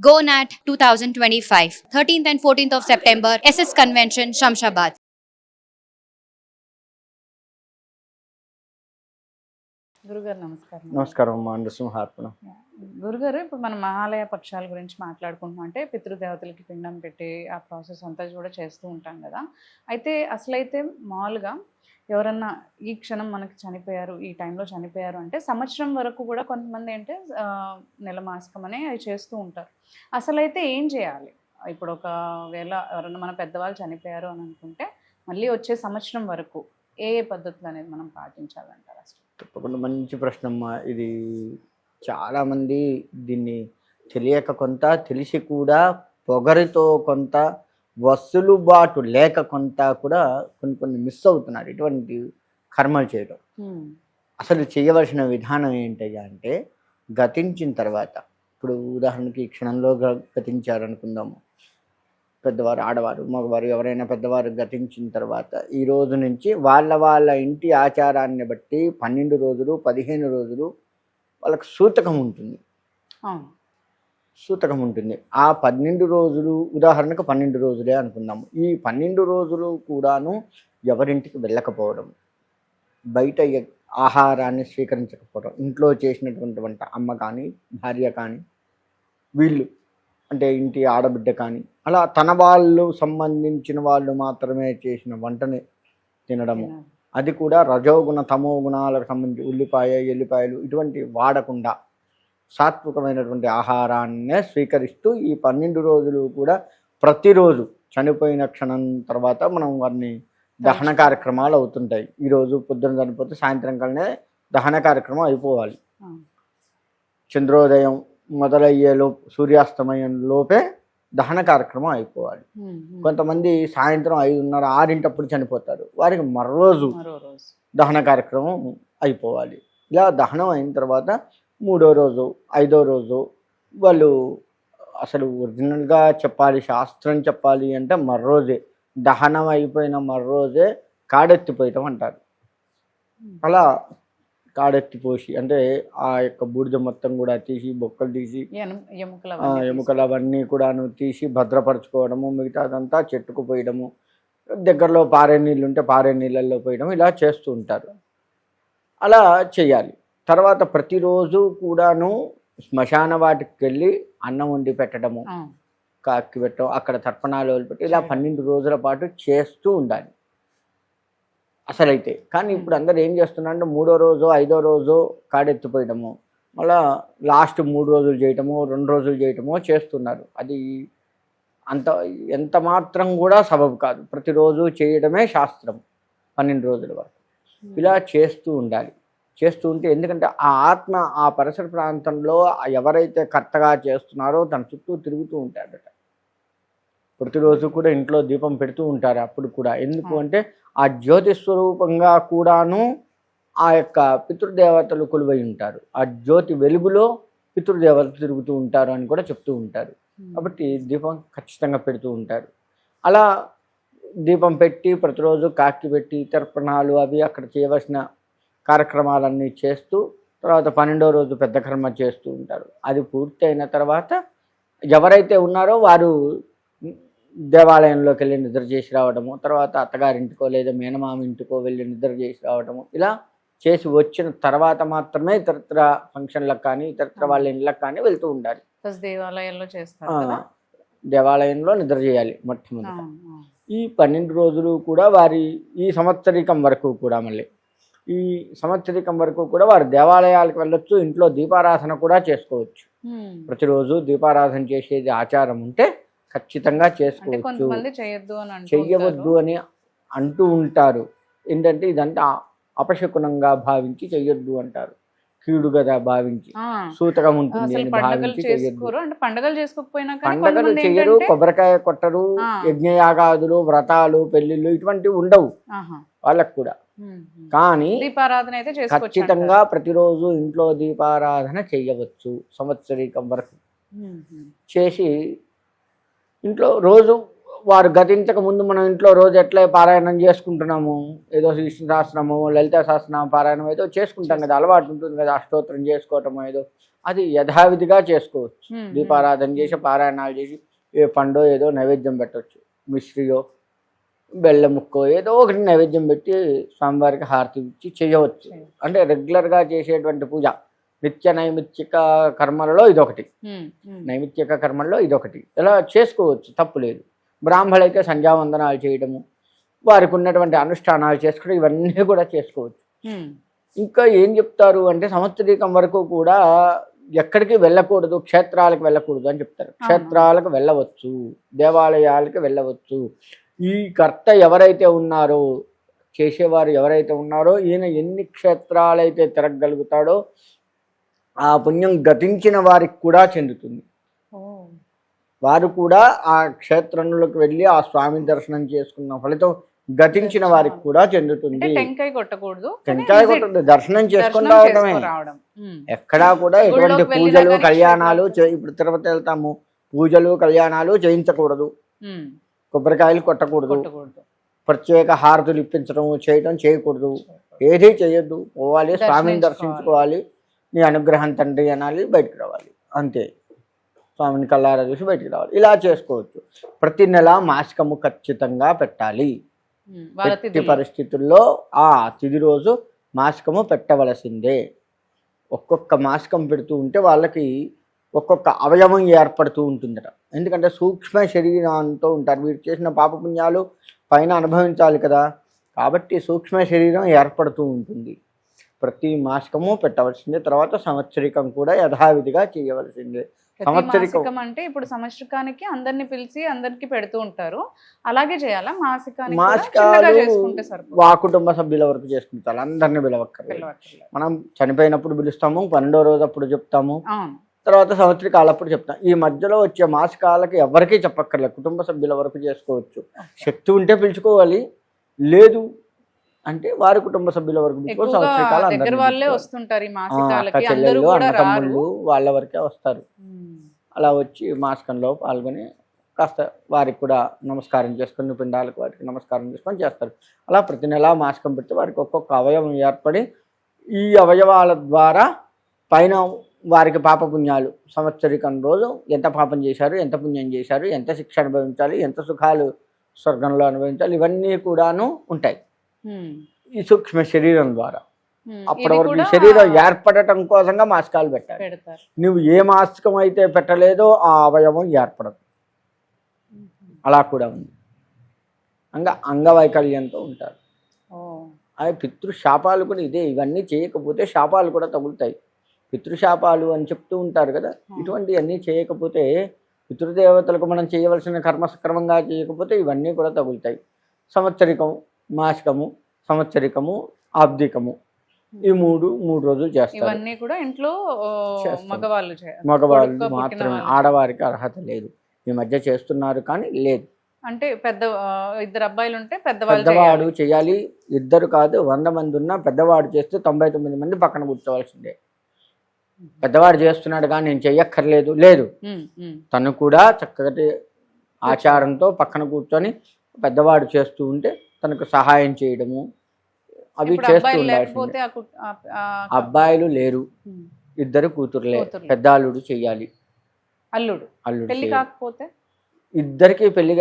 GoNat 2025, 13th and 14th of September, SS Convention, Shamshabad. గురుగారు నమస్కారం. నమస్కారం అమ్మా. నరసింహార్పణ. గురుగారు, ఇప్పుడు మనం మహాలయ పక్షాల గురించి మాట్లాడుకుంటున్నాం. అంటే పితృదేవతలకి పిండం పెట్టి ఆ ప్రాసెస్ అంతా కూడా చేస్తూ ఉంటాం కదా. అయితే అసలైతే మామూలుగా ఎవరన్నా ఈ క్షణం మనకి చనిపోయారు, ఈ టైంలో చనిపోయారు అంటే సంవత్సరం వరకు కూడా కొంతమంది అంటే నెల మాసికం అనే అవి చేస్తూ ఉంటారు. అసలైతే ఏం చేయాలి? ఇప్పుడు ఒకవేళ ఎవరన్నా మన పెద్దవాళ్ళు చనిపోయారు అని అనుకుంటే మళ్ళీ వచ్చే సంవత్సరం వరకు ఏ ఏ పద్ధతులు అనేది మనం పాటించాలంటారు అసలు? తప్పకుండా మంచి ప్రశ్న అమ్మా. ఇది చాలామంది దీన్ని తెలియక కొంత, తెలిసి కూడా పొగరితో కొంత, వసులుబాటు లేక కొంత కూడా కొన్ని మిస్ అవుతున్నారు ఇటువంటి కర్మలు చేయడం. అసలు చేయవలసిన విధానం ఏంటయ్యా అంటే, గతించిన తర్వాత, ఇప్పుడు ఉదాహరణకి ఈ క్షణంలో గతించారనుకుందాము, పెద్దవారు, ఆడవారు, మగవారు ఎవరైనా పెద్దవారు గతించిన తర్వాత ఈ రోజు నుంచి వాళ్ళ ఇంటి ఆచారాన్ని బట్టి 12 రోజులు 15 రోజులు వాళ్ళకి సూతకం ఉంటుంది. సూతకం ఉంటుంది. ఆ 12 రోజులు, ఉదాహరణకు 12 రోజులే అనుకుందాము. ఈ 12 రోజులు కూడాను ఎవరింటికి వెళ్ళకపోవడం, బయట ఆహారాన్ని స్వీకరించకపోవడం, ఇంట్లో చేసినటువంటి వంట, అమ్మ కానీ భార్య కానీ, వీళ్ళు అంటే ఇంటి ఆడబిడ్డ కానీ, అలా తన వాళ్ళు సంబంధించిన వాళ్ళు మాత్రమే చేసిన వంటని తినడము. అది కూడా రజోగుణ తమో గుణాలకు సంబంధించి ఉల్లిపాయ, ఎల్లిపాయలు ఇటువంటి వాడకుండా సాత్వికమైనటువంటి ఆహారాన్నే స్వీకరిస్తూ ఈ 12 రోజులు కూడా ప్రతిరోజు చనిపోయిన క్షణం తర్వాత మనం వారిని దహన కార్యక్రమాలు అవుతుంటాయి. ఈరోజు పొద్దున చనిపోతే సాయంత్రం కల్నే దహన కార్యక్రమం అయిపోవాలి. చంద్రోదయం మొదలయ్యేలోపు, సూర్యాస్తమయం లోపే దహన కార్యక్రమం అయిపోవాలి. కొంతమంది సాయంత్రం 5:30, 6 చనిపోతారు. వారికి మరో రోజు దహన కార్యక్రమం అయిపోవాలి. ఇలా దహనం అయిన తర్వాత 3వ రోజు 5వ రోజు వాళ్ళు అసలు ఒరిజినల్గా చెప్పాలి, శాస్త్రం చెప్పాలి అంటే మరో రోజే, దహనం అయిపోయిన మరో రోజే కాడెత్తిపోయటం అంటారు. అలా కాడెత్తిపోసి అంటే ఆ యొక్క బూడిద మొత్తం కూడా తీసి, బొక్కలు తీసి, ఎముకలు అవన్నీ కూడాను తీసి భద్రపరచుకోవడము, మిగతాదంతా చెట్టుకు పోయడము, దగ్గరలో పారే నీళ్ళు ఉంటే పారే నీళ్ళల్లో పోయడం, ఇలా చేస్తూ ఉంటారు. అలా చేయాలి. తర్వాత ప్రతిరోజు కూడాను శ్మశాన వాటికి వెళ్ళి అన్నం వండి పెట్టడము, కాకి పెట్టడం, అక్కడ తర్పణాలు వదిలిపెట్టి ఇలా 12 రోజుల పాటు చేస్తూ ఉండాలి అసలైతే. కానీ ఇప్పుడు అందరు ఏం చేస్తున్నారంటే 3వ రోజు 5వ రోజు కాడెత్తిపోయడము, మళ్ళా లాస్ట్ 3 రోజులు చేయటము, 2 రోజులు చేయటమో చేస్తున్నారు. అది ఎంత మాత్రం కూడా సబబు కాదు. ప్రతిరోజు చేయడమే శాస్త్రం 12 రోజుల వరకు. ఇలా చేస్తూ ఉండాలి. చేస్తూ ఉంటే, ఎందుకంటే ఆ ఆత్మ ఆ పరిసర ప్రాంతంలో ఎవరైతే కర్తగా చేస్తున్నారో తన చుట్టూ తిరుగుతూ ఉంటాడట. ప్రతిరోజు కూడా ఇంట్లో దీపం పెడుతూ ఉంటారు. అప్పుడు కూడా ఎందుకు అంటే ఆ జ్యోతి స్వరూపంగా కూడాను ఆ యొక్క పితృదేవతలు కొలువై ఉంటారు. ఆ జ్యోతి వెలుగులో పితృదేవతలు తిరుగుతూ ఉంటారు అని కూడా చెప్తూ ఉంటారు. కాబట్టి దీపం ఖచ్చితంగా పెడుతూ ఉంటారు. అలా దీపం పెట్టి ప్రతిరోజు కాకి పెట్టి తర్పణాలు అవి అక్కడ చేయవలసిన కార్యక్రమాలన్నీ చేస్తూ, తర్వాత 12వ రోజు పెద్ద కర్మ చేస్తూ ఉంటారు. అది పూర్తి అయిన తర్వాత ఎవరైతే ఉన్నారో వారు దేవాలయంలోకి వెళ్ళి నిద్ర చేసి రావడము, తర్వాత అత్తగారింటికో లేదా మేనమామ ఇంటికో వెళ్ళి నిద్ర చేసి రావడము, ఇలా చేసి వచ్చిన తర్వాత మాత్రమే ఇతరత్ర ఫంక్షన్లకు కానీ ఇతరత్ర వాళ్ళ ఇళ్ళకి కానీ వెళ్తూ ఉండాలి. దేవాలయంలో చేస్తారు. దేవాలయంలో నిద్ర చేయాలి మొట్టమొదటి. ఈ 12 రోజులు కూడా వారి ఈ సంవత్సరికం వరకు కూడా, మళ్ళీ ఈ సంవత్సరికం వరకు కూడా వారు దేవాలయాలకు వెళ్ళొచ్చు, ఇంట్లో దీపారాధన కూడా చేసుకోవచ్చు. ప్రతిరోజు దీపారాధన చేసేది ఆచారం ఉంటే ఖచ్చితంగా చేసుకోవచ్చు. చెయ్యవద్దు అని అంటూ ఉంటారు. ఏంటంటే ఇదంతా అపశకునంగా భావించి చెయ్యొద్దు అంటారు. కీడు కదా భావించి, సూతకం ఉంటుంది అని భావించి చెయ్యొద్దు. పండగలు చెయ్యరు, కొబ్బరికాయ కొట్టరు, యజ్ఞయాగాదులు, వ్రతాలు, పెళ్లిళ్ళు ఇటువంటివి ఉండవు వాళ్ళకు కూడా. కానీ ఖచ్చితంగా ప్రతిరోజు ఇంట్లో దీపారాధన చెయ్యవచ్చు. సంవత్సరికం వరకు చేసి ఇంట్లో రోజు వారు గతించక ముందు మనం ఇంట్లో రోజు ఎట్లా పారాయణం చేసుకుంటున్నాము, ఏదో విష్ణు సహస్రనామము, లలితా సహస్రనామ పారాయణం ఏదో చేసుకుంటాం కదా, అలవాటు ఉంటుంది కదా, అష్టోత్తరం చేసుకోవటం ఏదో అది యథావిధిగా చేసుకోవచ్చు. Hmm. దీపారాధన చేసి పారాయణాలు చేసి ఏ పండో ఏదో నైవేద్యం పెట్టవచ్చు. మిశ్రియో బెల్లం ముక్కో ఏదో ఒకటి నైవేద్యం పెట్టి స్వామివారికి హారతి ఇచ్చి చేయవచ్చు. అంటే రెగ్యులర్గా చేసేటువంటి పూజ నిత్య నైమిత్తిక కర్మలలో ఇదొకటి. నైమిత్తిక కర్మల్లో ఇదొకటి. ఇలా చేసుకోవచ్చు, తప్పు లేదు. బ్రాహ్మణులైతే సంధ్యావందనాలు చేయడము, వారికి ఉన్నటువంటి అనుష్ఠానాలు చేసుకోవడం, ఇవన్నీ కూడా చేసుకోవచ్చు. ఇంకా ఏం చెప్తారు అంటే సంవత్సరీకం వరకు కూడా ఎక్కడికి వెళ్ళకూడదు, క్షేత్రాలకు వెళ్ళకూడదు అని చెప్తారు. క్షేత్రాలకు వెళ్ళవచ్చు, దేవాలయాలకు వెళ్ళవచ్చు. ఈ కర్త ఎవరైతే ఉన్నారో, చేసేవారు ఎవరైతే ఉన్నారో, ఈయన ఎన్ని క్షేత్రాలైతే తిరగగలుగుతాడో ఆ పుణ్యం గతించిన వారికి కూడా చెందుతుంది. వారు కూడా ఆ క్షేత్రంలోకి వెళ్ళి ఆ స్వామిని దర్శనం చేసుకున్న ఫలితం గతించిన వారికి కూడా చెందుతుంది. టెంకాయ కొట్టకూడదు, టెంకాయ కొట్టదు, దర్శనం చేసుకుని రావడమే. ఎక్కడా కూడా ఎటువంటి పూజలు కళ్యాణాలు ఇప్పుడు తిరుపతి వెళ్తాము, పూజలు కళ్యాణాలు చేయించకూడదు, కొబ్బరికాయలు కొట్టకూడదు, ప్రత్యేక హారతులు ఇప్పించడం చేయడం చేయకూడదు, ఏదీ చేయొద్దు. పోవాలి, స్వామిని దర్శించుకోవాలి, నీ అనుగ్రహం తండ్రి అనాలి, బయటకు రావాలి, అంతే. స్వామిని కళ్ళారా చూసి బయటికి రావాలి. ఇలా చేసుకోవచ్చు. ప్రతి నెల మాసికము ఖచ్చితంగా పెట్టాలి. ఎట్టి పరిస్థితుల్లో ఆ తిథి రోజు మాసికము పెట్టవలసిందే. ఒక్కొక్క మాసికం పెడుతూ ఉంటే వాళ్ళకి ఒక్కొక్క అవయవం ఏర్పడుతూ ఉంటుందట. ఎందుకంటే సూక్ష్మ శరీరంతో ఉంటారు, వీరు చేసిన పాపపుణ్యాలు పైన అనుభవించాలి కదా, కాబట్టి సూక్ష్మ శరీరం ఏర్పడుతూ ఉంటుంది. ప్రతి మాసికము పెట్టవలసిందే. తర్వాత సంవత్సరికం కూడా యథావిధిగా చేయవలసిందే. సంవత్సరికం అంటే ఇప్పుడు సంవత్సరికానికి అందరిని పిలిచి అందరికి పెడుతూ ఉంటారు, అలాగే చేయాలా? మాసికాలు వా కుటుంబ సభ్యుల వరకు చేసుకుంటారు, అందరిని పిలవక్కర్లేదు. మనం చనిపోయినప్పుడు పిలుస్తాము, 12వ రోజు అప్పుడు చెప్తాము, తర్వాత సంవత్సరికాలప్పుడు చెప్తాం. ఈ మధ్యలో వచ్చే మాసికాలకి ఎవరికీ చెప్పక్కర్లేదు, కుటుంబ సభ్యుల వరకు చేసుకోవచ్చు. శక్తి ఉంటే పిలుచుకోవాలి, లేదు అంటే వారి కుటుంబ సభ్యుల వరకు చెల్లెళ్ళు అన్న తమ్ముళ్ళు వాళ్ళ వరకే వస్తారు. అలా వచ్చి మాసికంలో పాల్గొని కాస్త వారికి కూడా నమస్కారం చేసుకొని, పిండాలకు వారికి నమస్కారం చేసుకొని చేస్తారు. అలా ప్రతి నెలా మాసికం పెడితే వారికి ఒక్కొక్క అవయవం ఏర్పడి ఈ అవయవాల ద్వారా పైన వారికి పాపపుణ్యాలు సంవత్సరికం రోజు ఎంత పాపం చేశారు, ఎంత పుణ్యం చేశారు, ఎంత శిక్ష అనుభవించాలి, ఎంత సుఖాలు స్వర్గంలో అనుభవించాలి, ఇవన్నీ కూడాను ఉంటాయి ఈ సూక్ష్మ శరీరం ద్వారా. అప్పటి వరకు శరీరం ఏర్పడటం కోసంగా మాసికాలు పెట్టాలి. నువ్వు ఏ మాసికం అయితే పెట్టలేదో ఆ అవయవం ఏర్పడదు. అలా కూడా ఉంది. అంగవైకల్యంతో ఉంటారు. అవి పితృశాపాలు కూడా ఇదే. ఇవన్నీ చేయకపోతే శాపాలు కూడా తగులుతాయి. పితృశాపాలు అని చెప్తూ ఉంటారు కదా, ఇటువంటివన్నీ చేయకపోతే, పితృదేవతలకు మనం చేయవలసిన కర్మ సక్రమంగా చేయకపోతే ఇవన్నీ కూడా తగులుతాయి. సంవత్సరికం, మాసికము, సంవత్సరికము, ఆబ్దికము, ఈ మూడు రోజులు చేస్తారు. ఇవన్నీ కూడా ఇంట్లో మగవాళ్ళు మాత్రమే, ఆడవారికి అర్హత లేదు. ఈ మధ్య చేస్తున్నారు కానీ లేదు. అంటే ఇద్దరు అబ్బాయిలు ఉంటే పెద్దవాడు చేయాలి. ఇద్దరు కాదు, 100 మంది ఉన్నా పెద్దవాడు చేస్తే 99 మంది పక్కన కూర్చోవలసిందే. పెద్దవాడు చేస్తున్నాడు కానీ నేను చెయ్యక్కర్లేదు లేదు, తను కూడా చక్కటి ఆచారంతో పక్కన కూర్చొని పెద్దవాడు చేస్తూ ఉంటే తనకు సహాయం చేయడము అవి చేస్తూ ఉండాల్సిందే. అబ్బాయిలు లేరు, ఇద్దరు కూతురులే, పెద్ద అల్లుడు చెయ్యాలి. అల్లుడు కాకపోతే ఇద్దరికి పెళ్లి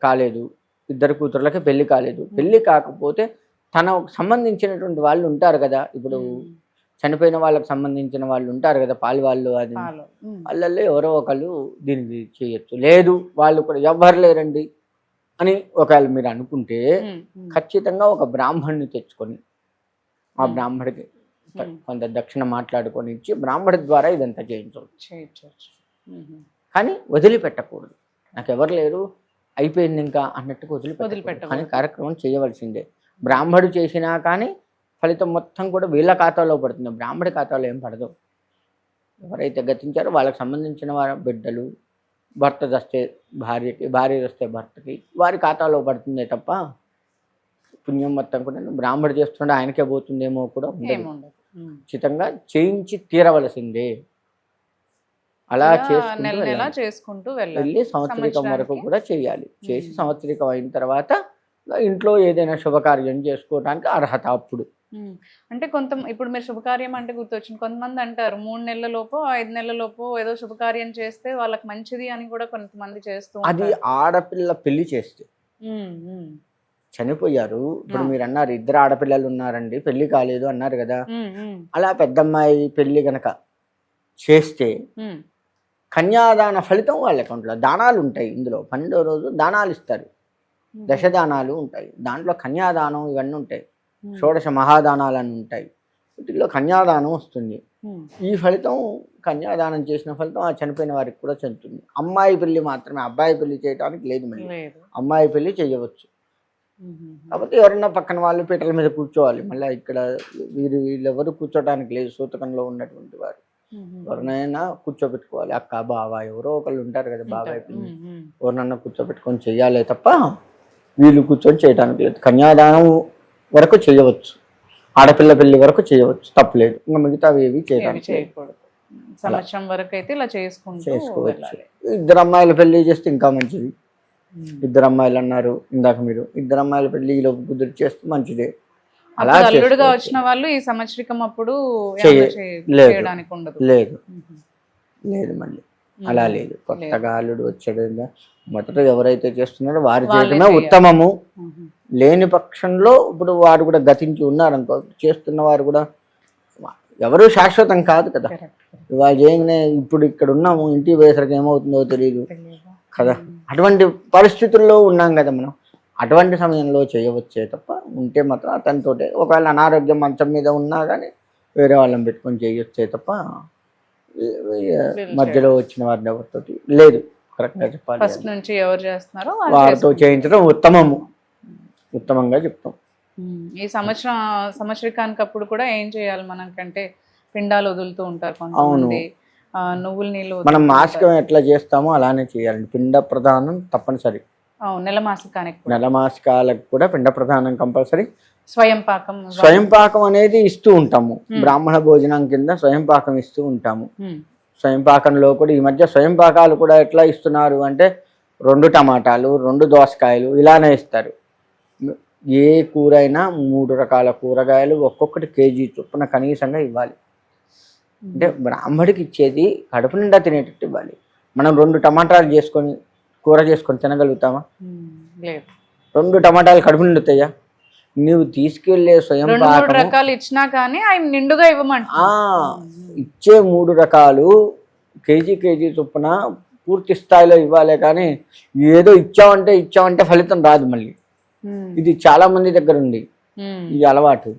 కాలేదు, ఇద్దరు కూతుర్లకి పెళ్లి కాలేదు. పెళ్లి కాకపోతే తనకు సంబంధించినటువంటి వాళ్ళు ఉంటారు కదా, ఇప్పుడు చనిపోయిన వాళ్ళకి సంబంధించిన వాళ్ళు ఉంటారు కదా, పాలి వాళ్ళు, అది వాళ్ళల్లో ఎవరో ఒకళ్ళు దీన్ని చేయొచ్చు. లేదు వాళ్ళు కూడా ఎవ్వరు లేరండి అని ఒకవేళ మీరు అనుకుంటే ఖచ్చితంగా ఒక బ్రాహ్మణ్ణి తెచ్చుకొని ఆ బ్రాహ్మడికి కొంత దక్షిణ మాట్లాడుకొని ఇచ్చి బ్రాహ్మడి ద్వారా ఇదంతా చేయించవచ్చు. కానీ వదిలిపెట్టకూడదు. నాకు ఎవరు లేరు, అయిపోయింది ఇంకా అన్నట్టుగా వదిలిపెట్టకూడదు. కానీ కార్యక్రమం చేయవలసిందే. బ్రాహ్మడు చేసినా కానీ ఫలితం మొత్తం కూడా వీళ్ళ ఖాతాలో పడుతుంది, బ్రాహ్మడి ఖాతాలో ఏం పడదు. ఎవరైతే గతించారో వాళ్ళకి సంబంధించిన వారి బిడ్డలు, భర్త దస్తే భార్యకి, భార్య దస్తే భర్తకి, వారి ఖాతాలో పడుతుందే తప్ప పుణ్యం మొత్తం కూడా బ్రాహ్మడు చేస్తుంటే ఆయనకే పోతుందేమో కూడా ఉండదు. ఖచ్చితంగా చేయించి తీరవలసిందే. అలా చేసుకుంటూ వెళ్ళి సంవత్సరికం వరకు కూడా చేయాలి. చేసి సంవత్సరికం అయిన తర్వాత ఇంట్లో ఏదైనా శుభకార్యం చేసుకోవడానికి అర్హత అప్పుడు. అంటే ఇప్పుడు మీరు శుభకార్యం అంటే గుర్తొచ్చింది, కొంతమంది అంటారు 3 నెలల లోపు 5 నెలల లోపు ఏదో శుభకార్యం చేస్తే వాళ్ళకి మంచిది అని కూడా కొంతమంది చేస్తూ అది ఆడపిల్ల పెళ్లి చేస్తే. చనిపోయారు ఇప్పుడు మీరు అన్నారు 2 ఆడపిల్లలు ఉన్నారండి పెళ్లి కాలేదు అన్నారు కదా, అలా పెద్దమ్మాయి పెళ్లి గనక చేస్తే కన్యాదాన ఫలితం వాళ్ళ అకౌంట్లో దానాలు ఉంటాయి. ఇందులో 12వ రోజు దానాలు ఇస్తారు, దశదానాలు ఉంటాయి, దాంట్లో కన్యాదానం ఇవన్నీ ఉంటాయి, షోడశ మహాదానాలు అని ఉంటాయి, వీటిల్లో కన్యాదానం వస్తుంది. ఈ ఫలితం కన్యాదానం చేసిన ఫలితం ఆ చనిపోయిన వారికి కూడా చెందుతుంది. అమ్మాయి పెళ్లి మాత్రమే, అబ్బాయి పెళ్లి చేయడానికి లేదు, మళ్ళీ అమ్మాయి పెళ్లి చేయవచ్చు. కాబట్టి ఎవరైనా పక్కన వాళ్ళు పీటల మీద కూర్చోవాలి, మళ్ళీ ఇక్కడ వీళ్ళెవరు కూర్చోడానికి లేదు. సూతకంలో ఉన్నటువంటి వారు ఎవరినైనా కూర్చోబెట్టుకోవాలి, అక్క బావ ఎవరో ఒకళ్ళు ఉంటారు కదా, బాబాయ్ పిల్లి ఎవరినన్నా కూర్చోబెట్టుకొని చెయ్యాలి తప్ప వీళ్ళు కూర్చొని చేయడానికి లేదు. కన్యాదానం వరకు చేయవచ్చు, ఆడపిల్ల పెళ్లి వరకు చేయవచ్చు, తప్పులేదు. ఇంకా మిగతావి ఏవి చేయడానికి సంవత్సరం వరకు అయితే ఇలా చేసుకోవచ్చు. 2 అమ్మాయిల పెళ్లి చేస్తే ఇంకా మంచిది. 2 అమ్మాయిలు అన్నారు ఇందాక మీరు, 2 అమ్మాయిల పెళ్లి ఈలోపు కుదిరి చేస్తే మంచిదే. అలా అల్లుడుగా వచ్చిన వాళ్ళు ఈ సంవత్సరికం అప్పుడు చేయడానికి ఉండదు. లేదు మళ్ళీ అలా లేదు. కొత్తగా అల్లుడు వచ్చాడు మొదట ఎవరైతే చేస్తున్నారో వారు చేయడమే ఉత్తమము. లేని పక్షంలో ఇప్పుడు వారు కూడా గతించి ఉన్నారు అనుకో, చేస్తున్న వారు కూడా ఎవరు శాశ్వతం కాదు కదా. ఇవాళ చేయగానే ఇప్పుడు ఇక్కడ ఉన్నాము, ఇంటికి పోయేసరికి ఏమవుతుందో తెలియదు కదా. అటువంటి పరిస్థితుల్లో ఉన్నాం కదా మనం. అటువంటి సమయంలో చేయవచ్చే తప్ప ఉంటే మాత్రం అతనితోటే, ఒకవేళ అనారోగ్యం మంచం మీద ఉన్నా కానీ వేరే వాళ్ళని పెట్టుకొని చేయొచ్చే తప్ప మధ్యలో వచ్చిన వారిని ఎవరితోటి లేదు. కరెక్ట్గా చెప్పాలి, ఫస్ట్ నుంచి ఎవరు చేస్తున్నారో వారితో చేయించడం ఉత్తమంగా చెప్తాం. ఈ సంవత్సరికానికి అప్పుడు కూడా ఏం చేయాలి మనకంటే పిండాలు వదులుతూ ఉంటారు కొంతమంది, నువ్వుల నీళ్ళు. మనం మాసికం ఎట్లా చేస్తామో అలానే చేయాలండి. పిండ ప్రదానం తప్పనిసరి. నెలమాసికాలకు కూడా పిండ ప్రదానం కంపల్సరీ. స్వయం పాకం అనేది ఇస్తూ ఉంటాము, బ్రాహ్మణ భోజనం కింద స్వయం పాకం ఇస్తూ ఉంటాము. స్వయం పాకంలో కూడా ఈ మధ్య స్వయం పాకాలు కూడా ఎట్లా ఇస్తున్నారు అంటే 2 టమాటాలు 2 దోసకాయలు ఇలానే ఇస్తారు. ఏ కూర అయినా 3 రకాల కూరగాయలు ఒక్కొక్కటి కేజీ చొప్పున కనీసంగా ఇవ్వాలి. అంటే బ్రాహ్మడికి ఇచ్చేది కడుపు నిండా తినేటట్టు ఇవ్వాలి. మనం 2 టమాటాలు చేసుకొని కూర చేసుకొని తినగలుగుతామా? 2 టమాటాలు కడుపు నిండుతాయా? నువ్వు తీసుకెళ్లే స్వయం రకాలు ఇచ్చినా కానీ ఆయన నిండుగా ఇవ్వమంట. ఇచ్చే 3 రకాలు కేజీ చొప్పున పూర్తి స్థాయిలో ఇవ్వాలి. కానీ ఏదో ఇచ్చామంటే ఫలితం రాదు. మళ్ళీ ఇది చాలా మంది దగ్గర ఉంది ఈ అలవాటు.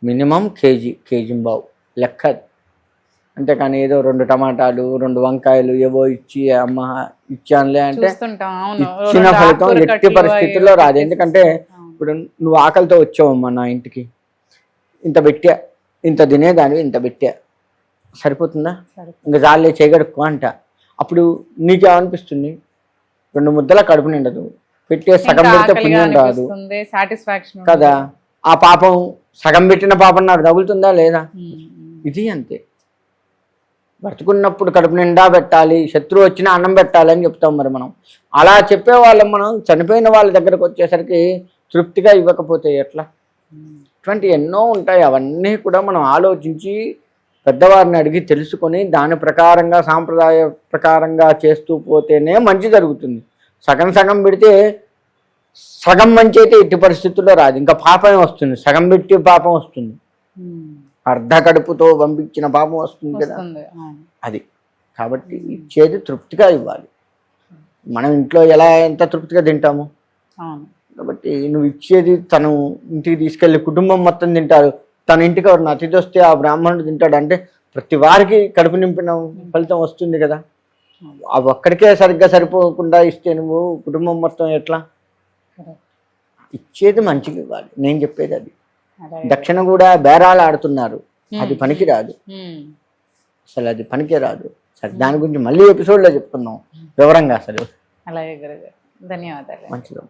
మినిమం కేజీ బావు లెక్క. అంతేకాని ఏదో 2 టమాటాలు 2 వంకాయలు ఏవో ఇచ్చి అమ్మ ఇచ్చానులే అంటే ఇచ్చిన ఫలితం ఎట్టి పరిస్థితుల్లో రాదు. ఎందుకంటే ఇప్పుడు నువ్వు ఆకలితో వచ్చావమ్మా నా ఇంటికి, ఇంత తినేదాన్ని ఇంత పెట్టా, సరిపోతుందా? ఇంకా జాలే చేయగడుక్కో అంట. అప్పుడు నీకేమనిపిస్తుంది? 2 ముద్దల కడుపు నిండదు, పెట్టే సగం పెడితే పుణ్యం రాదు కదా. ఆ పాపం సగం పెట్టిన పాపం నాకు తగులుతుందా లేదా? ఇది అంతే. బ్రతుకున్నప్పుడు కడుపు నిండా పెట్టాలి, శత్రువు వచ్చినా అన్నం పెట్టాలి అని చెప్తాం. మరి మనం అలా చెప్పేవాళ్ళం. మనం చనిపోయిన వాళ్ళ దగ్గరకు వచ్చేసరికి తృప్తిగా ఇవ్వకపోతే ఎట్లా? ఇటువంటి ఎన్నో ఉంటాయి. అవన్నీ కూడా మనం ఆలోచించి పెద్దవారిని అడిగి తెలుసుకొని దాని ప్రకారంగా సాంప్రదాయ ప్రకారంగా చేస్తూ పోతేనే మంచి జరుగుతుంది. సగం పెడితే సగం మంచి అయితే ఎట్టి పరిస్థితుల్లో రాదు, ఇంకా పాపమే వస్తుంది. సగం పెట్టి పాపం వస్తుంది, అర్ధ కడుపుతో పంపించిన పాపం వస్తుంది కదా. అది కాబట్టి ఇచ్చేది తృప్తిగా ఇవ్వాలి. మనం ఇంట్లో ఎంత తృప్తిగా తింటాము. కాబట్టి నువ్వు ఇచ్చేది తను ఇంటికి తీసుకెళ్ళి కుటుంబం మొత్తం తింటారు. తన ఇంటికి ఎవరిని అతిథి వస్తే ఆ బ్రాహ్మణుడు తింటాడు అంటే ప్రతి వారికి కడుపు నింపిన ఫలితం వస్తుంది కదా. అవి ఒక్కడికే సరిగ్గా సరిపోకుండా ఇస్తే నువ్వు కుటుంబం మొత్తం ఎట్లా? ఇచ్చేది మంచిగా ఇవ్వాలి. నేను చెప్పేది అది. దక్షిణ కూడా బేరాలు ఆడుతున్నారు, అది పనికిరాదు, అసలు అది పనికిరాదు. సరే, దాని గురించి మళ్ళీ ఎపిసోడ్లో చెప్పుకుందాం వివరంగా. అసలు అలాగే గురుగారు, ధన్యవాదాలు. మంచిగా.